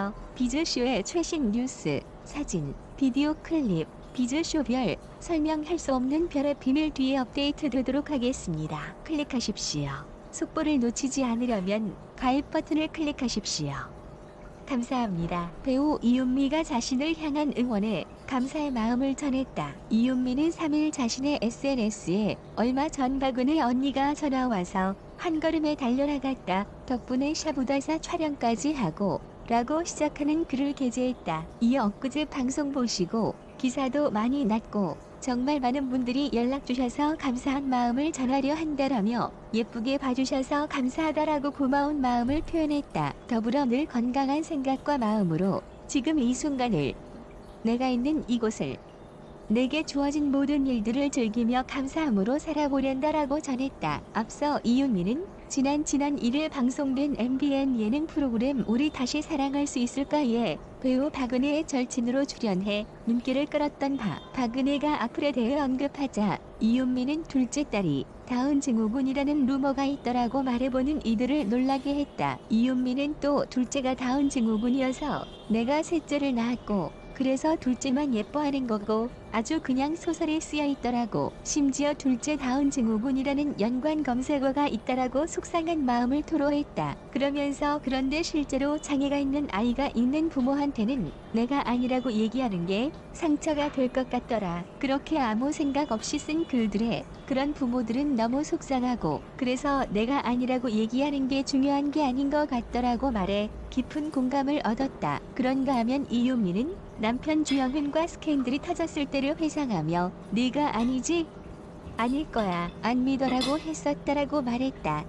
이어서 비즈쇼의 최신 뉴스, 사진, 비디오 클립, 비즈쇼별 설명할 수 없는 별의 비밀 뒤에 업데이트 되도록 하겠습니다. 클릭하십시오. 속보를 놓치지 않으려면 가입 버튼을 클릭하십시오. 감사합니다. 배우 이윤미가 자신을 향한 응원에 감사의 마음을 전했다. 이윤미는 3일 자신의 SNS에 얼마 전 박은혜 언니가 전화와서 한 걸음에 달려나갔다. 덕분에 샤브다사 촬영까지 하고 라고 시작하는 글을 게재했다. 이어 엊그제 방송 보시고 기사도 많이 났고 정말 많은 분들이 연락 주셔서 감사한 마음을 전하려 한다라며 예쁘게 봐주셔서 감사하다라고 고마운 마음을 표현했다. 더불어 늘 건강한 생각과 마음으로 지금 이 순간을, 내가 있는 이곳을, 내게 주어진 모든 일들을 즐기며 감사함으로 살아보련다라고 전했다. 앞서 이윤미는 지난 1일 방송된 MBN 예능 프로그램 우리 다시 사랑할 수 있을까에 배우 박은혜의 절친으로 출연해 눈길을 끌었던 박은혜가 악플에 대해 언급하자 이윤미는 둘째 딸이 다운 증후군이라는 루머가 있더라고 말해보는 이들을 놀라게 했다. 이윤미는 또 둘째가 다운 증후군이어서 내가 셋째를 낳았고 그래서 둘째만 예뻐하는 거고 아주 그냥 소설에 쓰여 있더라고. 심지어 둘째 다운 증후군이라는 연관 검색어가 있다라고 속상한 마음을 토로했다. 그러면서 그런데 실제로 장애가 있는 아이가 있는 부모한테는 내가 아니라고 얘기하는 게 상처가 될 것 같더라. 그렇게 아무 생각 없이 쓴 글들에 그런 부모들은 너무 속상하고 그래서 내가 아니라고 얘기하는 게 중요한 게 아닌 것 같더라고 말해 깊은 공감을 얻었다. 그런가 하면 이윤미는 남편 주영훈과 스캔들이 터졌을 때를 회상하며 네가 아니지? 아닐 거야. 안 믿어라고 했었다라고 말했다.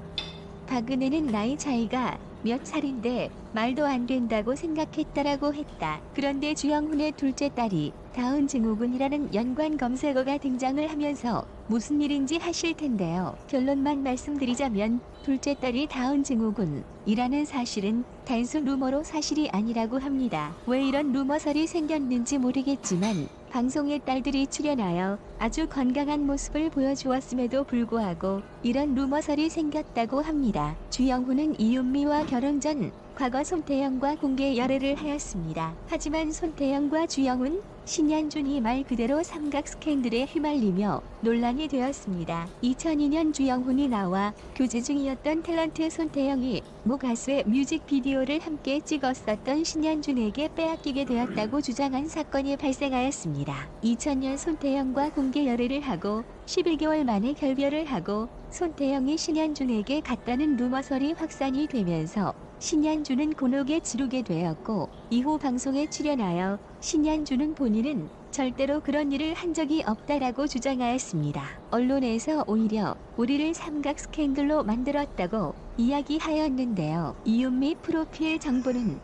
박은혜는 나이 차이가 몇 살인데 말도 안 된다고 생각했다라고 했다. 그런데 주영훈의 둘째 딸이 다운 증후군이라는 연관 검색어가 등장을 하면서 무슨 일인지 하실 텐데요. 결론만 말씀드리자면 둘째 딸이 다운 증후군이라는 사실은 단순 루머로 사실이 아니라고 합니다. 왜 이런 루머설이 생겼는지 모르겠지만 방송에 딸들이 출연하여 아주 건강한 모습을 보여주었음에도 불구하고 이런 루머설이 생겼다고 합니다. 주영훈은 이윤미와 결혼 전 과거 손태영과 공개 열애를 하였습니다. 하지만 손태영과 주영훈, 신현준이 말 그대로 삼각 스캔들에 휘말리며 논란이 되었습니다. 2002년 주영훈이 나와 교제 중이었던 탤런트 손태영이 모 가수의 뮤직비디오를 함께 찍었었던 신현준에게 빼앗기게 되었다고 주장한 사건이 발생하였습니다. 2000년 손태영과 공개 열애를 하고 11개월 만에 결별을 하고 손태영이 신현준에게 갔다는 루머설이 확산이 되면서 신현준은 곤혹에 지르게 되었고 이후 방송에 출연하여 신현준은 본인은 절대로 그런 일을 한 적이 없다라고 주장하였습니다. 언론에서 오히려 우리를 삼각 스캔들로 만들었다고 이야기하였는데요. 이윤미 프로필 정보는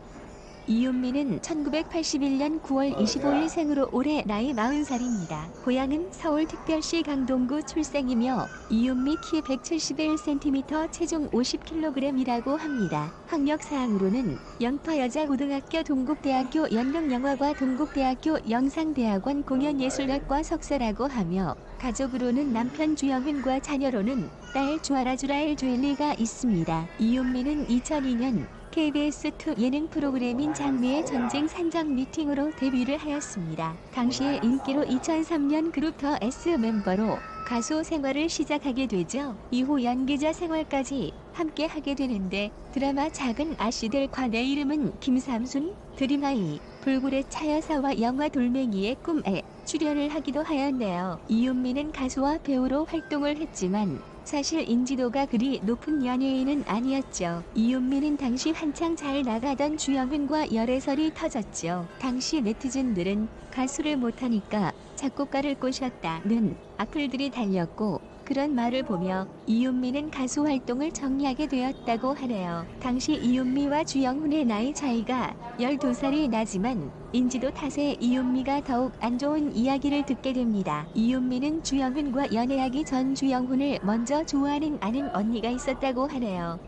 이윤미는 1981년 9월 25일 생으로 올해 나이 40살입니다. 고향은 서울특별시 강동구 출생이며 이윤미 키 171cm 체중 50kg이라고 합니다. 학력사항으로는 영파여자고등학교 동국대학교 연극영화과 동국대학교 영상대학원 공연예술학과 석사라고 하며 가족으로는 남편 주영훈과 자녀로는 딸 주아라주라엘 주엘리가 있습니다. 이윤미는 2002년 KBS2 예능 프로그램인 장미의 전쟁 산정 미팅으로 데뷔를 하였습니다. 당시의 인기로 2003년 그룹 더 S 멤버로 가수 생활을 시작하게 되죠. 이후 연기자 생활까지 함께 하게 되는데 드라마 작은 아씨들과 내 이름은 김삼순, 드림하이, 불굴의 차여사와 영화 돌멩이의 꿈에 출연을 하기도 하였네요. 이윤미는 가수와 배우로 활동을 했지만 사실 인지도가 그리 높은 연예인은 아니었죠. 이윤미는 당시 한창 잘 나가던 주영훈과 열애설이 터졌죠. 당시 네티즌들은 가수를 못하니까 작곡가를 꼬셨다는 악플들이 달렸고 그런 말을 보며 이윤미는 가수 활동을 정리하게 되었다고 하네요. 당시 이윤미와 주영훈의 나이 차이가 12살이 나지만 인지도 탓에 이윤미가 더욱 안 좋은 이야기를 듣게 됩니다. 이윤미는 주영훈과 연애하기 전 주영훈을 먼저 좋아하는 아는 언니가 있었다고 하네요.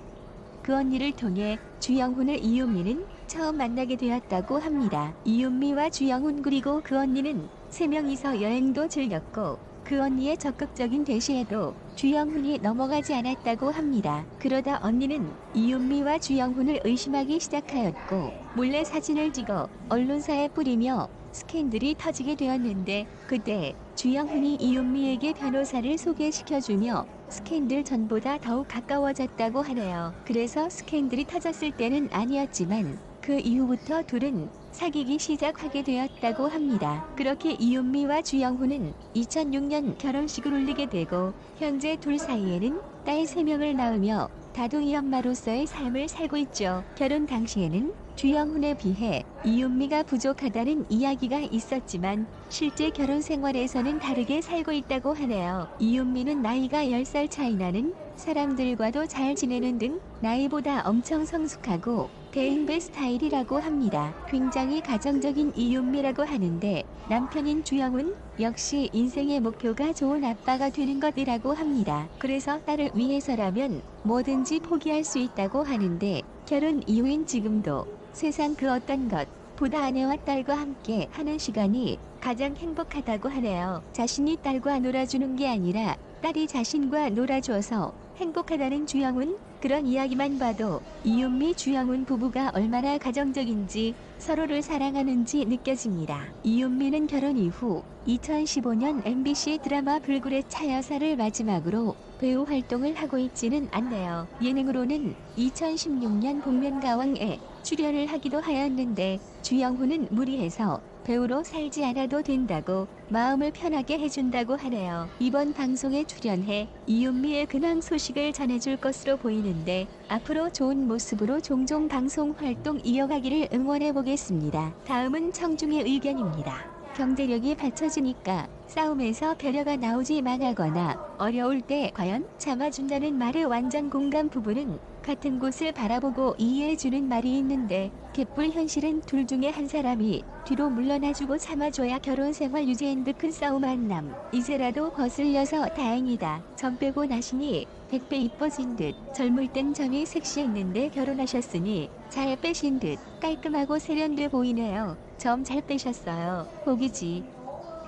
그 언니를 통해 주영훈을 이윤미는 처음 만나게 되었다고 합니다. 이윤미와 주영훈 그리고 그 언니는 3명이서 여행도 즐겼고 그 언니의 적극적인 대시에도 주영훈이 넘어가지 않았다고 합니다. 그러다 언니는 이은미와 주영훈을 의심하기 시작하였고 몰래 사진을 찍어 언론사에 뿌리며 스캔들이 터지게 되었는데 그때 주영훈이 이은미에게 변호사를 소개시켜주며 스캔들 전보다 더욱 가까워졌다고 하네요. 그래서 스캔들이 터졌을 때는 아니었지만 그 이후부터 둘은 사귀기 시작하게 되었다고 합니다. 그렇게 이은미와 주영훈은 2006년 결혼식을 올리게 되고 현재 둘 사이에는 딸 3명을 낳으며 다둥이 엄마로서의 삶을 살고 있죠. 결혼 당시에는 주영훈에 비해 이은미가 부족하다는 이야기가 있었지만 실제 결혼 생활에서는 다르게 살고 있다고 하네요. 이은미는 나이가 10살 차이 나는 사람들과도 잘 지내는 등 나이보다 엄청 성숙하고 대인배 스타일이라고 합니다. 굉장히 가정적인 이은미라고 하는데 남편인 주영훈 역시 인생의 목표가 좋은 아빠가 되는 것이라고 합니다. 그래서 딸을 위해서라면 뭐든지 포기할 수 있다고 하는데 결혼 이후인 지금도 세상 그 어떤 것보다 아내와 딸과 함께 하는 시간이 가장 행복하다고 하네요. 자신이 딸과 놀아주는 게 아니라 딸이 자신과 놀아줘서 행복하다는 주영훈. 그런 이야기만 봐도 이은미 주영훈 부부가 얼마나 가정적인지 서로를 사랑하는지 느껴집니다. 이은미는 결혼 이후 2015년 MBC 드라마 불굴의 차여사를 마지막으로 배우 활동을 하고 있지는 않네요. 예능으로는 2016년 복면가왕에 출연을 하기도 하였는데 주영훈은 무리해서 배우로 살지 않아도 된다고 마음을 편하게 해준다고 하네요. 이번 방송에 출연해 이은미의 근황 소식을 전해줄 것으로 보이는데 앞으로 좋은 모습으로 종종 방송 활동 이어가기를 응원해 보겠습니다. 다음은 청중의 의견입니다. 경제력이 받쳐지니까 싸움에서 배려가 나오지 망하거나 어려울 때 과연 참아준다는 말에 완전 공감. 부부는 같은 곳을 바라보고 이해해주는 말이 있는데 갯불 현실은 둘 중에 한 사람이 뒤로 물러나주고 참아줘야 결혼 생활 유지인 듯 큰 싸움 만남. 이제라도 거슬려서 다행이다. 점 빼고 나시니 100배 이뻐진 듯 젊을 땐 점이 섹시했는데 결혼하셨으니 잘 빼신 듯 깔끔하고 세련돼 보이네요. 점 잘 빼셨어요. 복이지.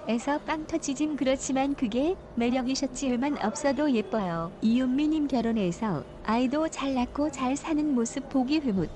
에서 빵 터지짐. 그렇지만 그게 매력이셨지만 없어도 예뻐요. 이은미님 결혼해서 아이도 잘 낳고 잘 사는 모습 보기 흐뭇.